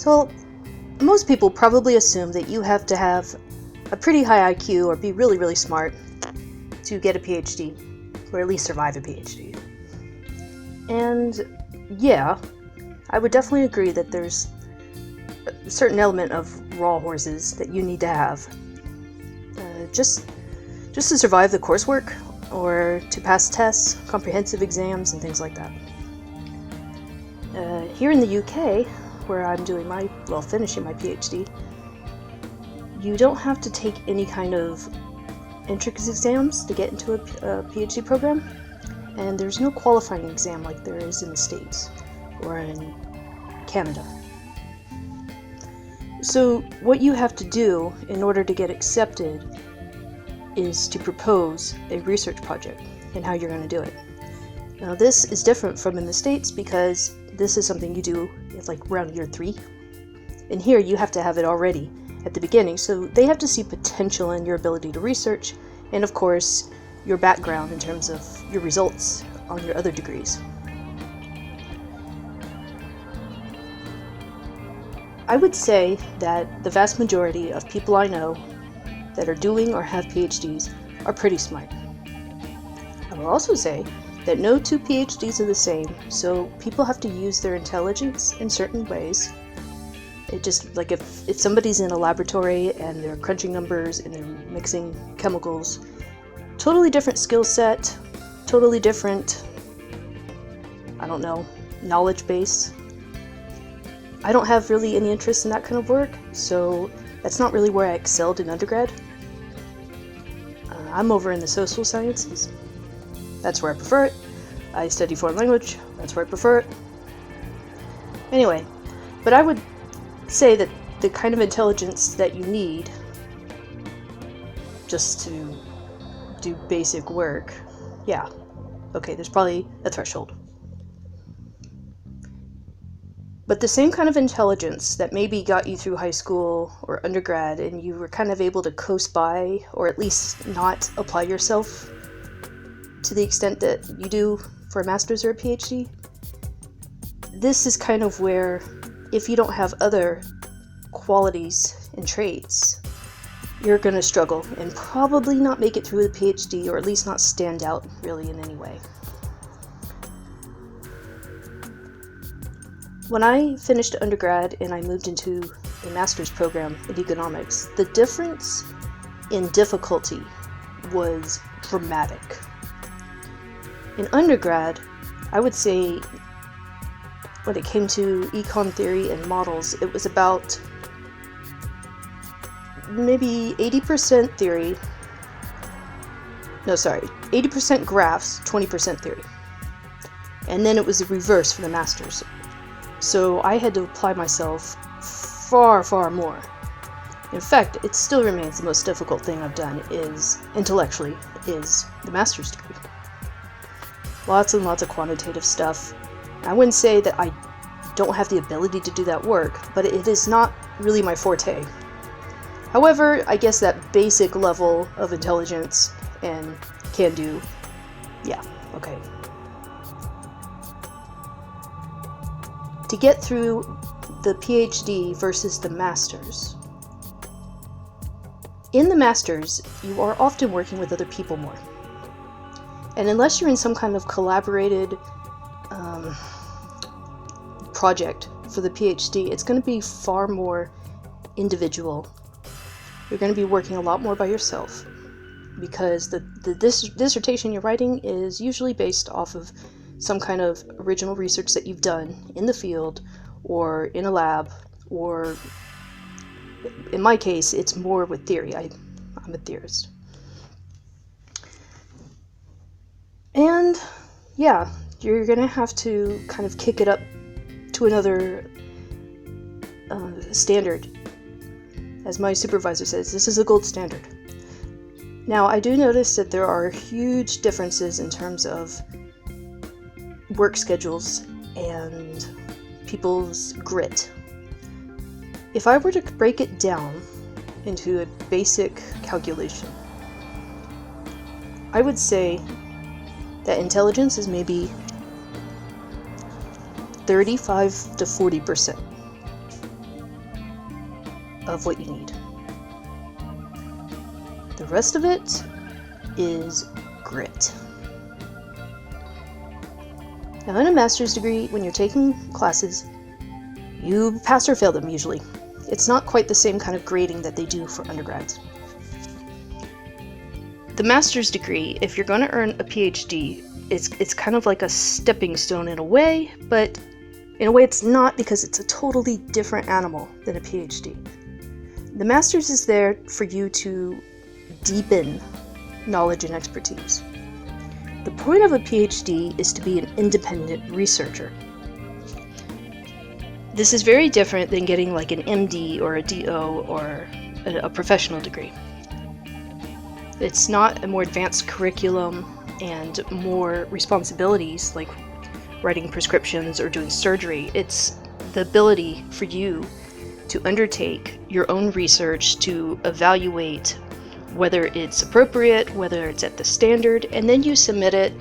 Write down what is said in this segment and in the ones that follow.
So, most people probably assume that you have to have a pretty high IQ or be really, really smart to get a PhD, or at least survive a PhD. And yeah, I would definitely agree that there's a certain element of raw horses that you need to have just to survive the coursework or to pass tests, comprehensive exams, and things like that. Here in the UK, where I'm finishing my PhD, you don't have to take any kind of entrance exams to get into a PhD program, and there's no qualifying exam like there is in the States or in Canada. So what you have to do in order to get accepted is to propose a research project and how you're going to do it. Now this is different from in the States because this is something you do like around year 3. And here you have to have it already at the beginning, so they have to see potential in your ability to research and of course your background in terms of your results on your other degrees. I would say that the vast majority of people I know that are doing or have PhDs are pretty smart. I will also say that no two PhDs are the same, so people have to use their intelligence in certain ways. It just, like if somebody's in a laboratory and they're crunching numbers and they're mixing chemicals, totally different skill set, totally different, knowledge base. I don't have really any interest in that kind of work, so that's not really where I excelled in undergrad. I'm over in the social sciences. That's where I prefer it. I study foreign language. That's where I prefer it. Anyway, but I would say that the kind of intelligence that you need just to do basic work, there's probably a threshold. But the same kind of intelligence that maybe got you through high school or undergrad and you were kind of able to coast by or at least not apply yourself to the extent that you do for a master's or a PhD, this is kind of where if you don't have other qualities and traits, you're going to struggle and probably not make it through the PhD, or at least not stand out really in any way. When I finished undergrad and I moved into a master's program in economics, the difference in difficulty was dramatic. In undergrad, I would say when it came to econ theory and models, it was about maybe 80% theory. 80% graphs, 20% theory. And then it was the reverse for the master's. So I had to apply myself far, far more. In fact, it still remains the most difficult thing I've done intellectually is the master's degree. Lots and lots of quantitative stuff. I wouldn't say that I don't have the ability to do that work, but it is not really my forte. However, I guess that basic level of intelligence and can do, okay. To get through the PhD versus the master's. In the master's, you are often working with other people more. And unless you're in some kind of collaborated project for the PhD, it's going to be far more individual. You're going to be working a lot more by yourself because this dissertation you're writing is usually based off of some kind of original research that you've done in the field or in a lab, or in my case, it's more with theory. I'm a theorist. And you're gonna have to kind of kick it up to another standard. As my supervisor says, this is a gold standard. Now, I do notice that there are huge differences in terms of work schedules and people's grit. If I were to break it down into a basic calculation, I would say that intelligence is maybe 35 to 40%. of what you need. The rest of it is grit. Now, in a master's degree, when you're taking classes, you pass or fail them usually. It's not quite the same kind of grading that they do for undergrads. The master's degree, if you're going to earn a PhD, it's kind of like a stepping stone in a way, but in a way it's not, because it's a totally different animal than a PhD. The master's is there for you to deepen knowledge and expertise. The point of a PhD is to be an independent researcher. This is very different than getting like an MD or a DO or a professional degree. It's not a more advanced curriculum and more responsibilities like writing prescriptions or doing surgery. It's the ability for you to undertake your own research, to evaluate whether it's appropriate, whether it's at the standard, and then you submit it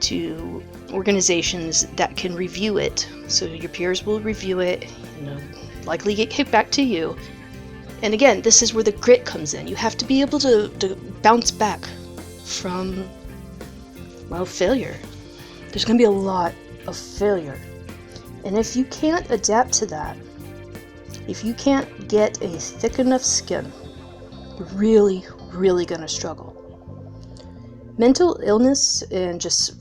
to organizations that can review it. So your peers will review it, likely get kicked back to you. And again, this is where the grit comes in. You have to be able to bounce back from, failure. There's going to be a lot of failure. And if you can't adapt to that, if you can't get a thick enough skin, you're really, really going to struggle. Mental illness and just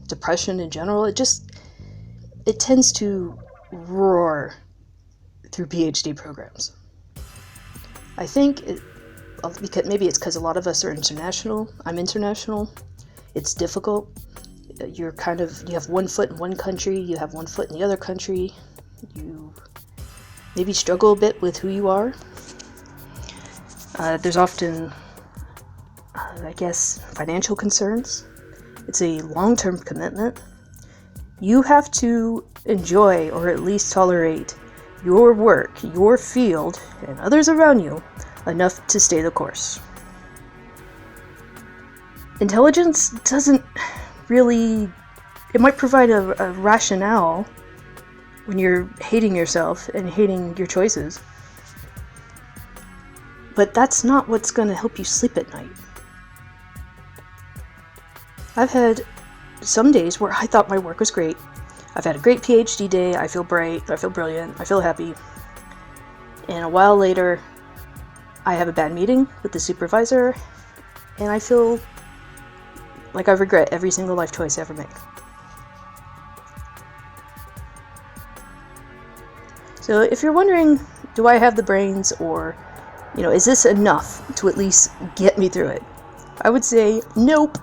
depression in general, it tends to roar through PhD programs. I think maybe it's because a lot of us are international. I'm international. It's difficult. You have one foot in one country, you have one foot in the other country. You maybe struggle a bit with who you are. There's often, financial concerns. It's a long-term commitment. You have to enjoy, or at least tolerate, your work, your field, and others around you enough to stay the course. Intelligence doesn't really... It might provide a rationale when you're hating yourself and hating your choices. But that's not what's going to help you sleep at night. I've had some days where I thought my work was great. I've had a great PhD day, I feel bright, I feel brilliant, I feel happy. And a while later, I have a bad meeting with the supervisor, and I feel like I regret every single life choice I ever make. So if you're wondering, do I have the brains, or, is this enough to at least get me through it? I would say, nope.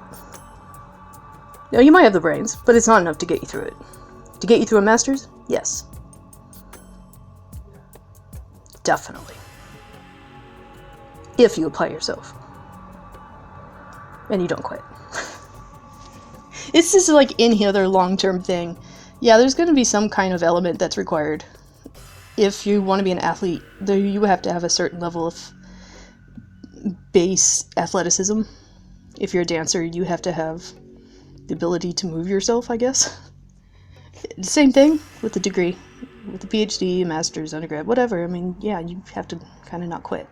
No, you might have the brains, but it's not enough to get you through it. To get you through a master's? Yes. Definitely. If you apply yourself. And you don't quit. It's just like any other long-term thing. Yeah, there's going to be some kind of element that's required. If you want to be an athlete, you have to have a certain level of base athleticism. If you're a dancer, you have to have the ability to move yourself, I guess. The same thing with the degree, with the PhD, master's, undergrad, whatever. You have to kind of not quit.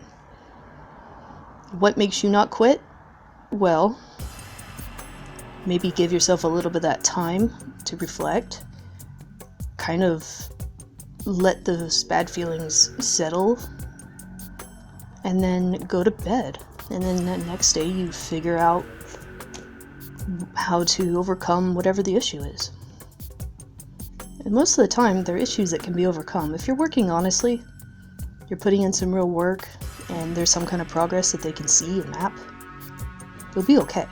What makes you not quit? Well, maybe give yourself a little bit of that time to reflect, kind of let those bad feelings settle, and then go to bed. And then the next day you figure out how to overcome whatever the issue is. And most of the time, there are issues that can be overcome. If you're working honestly, you're putting in some real work, and there's some kind of progress that they can see and map, you'll be okay.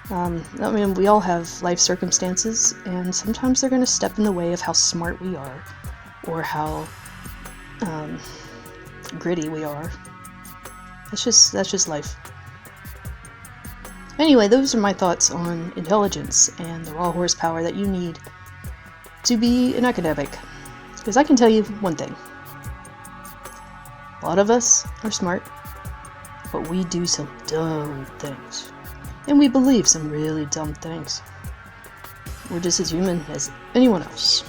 We all have life circumstances, and sometimes they're going to step in the way of how smart we are, or how gritty we are. That's just life. Anyway, those are my thoughts on intelligence and the raw horsepower that you need to be an academic. Because I can tell you one thing. A lot of us are smart, but we do some dumb things. And we believe some really dumb things. We're just as human as anyone else.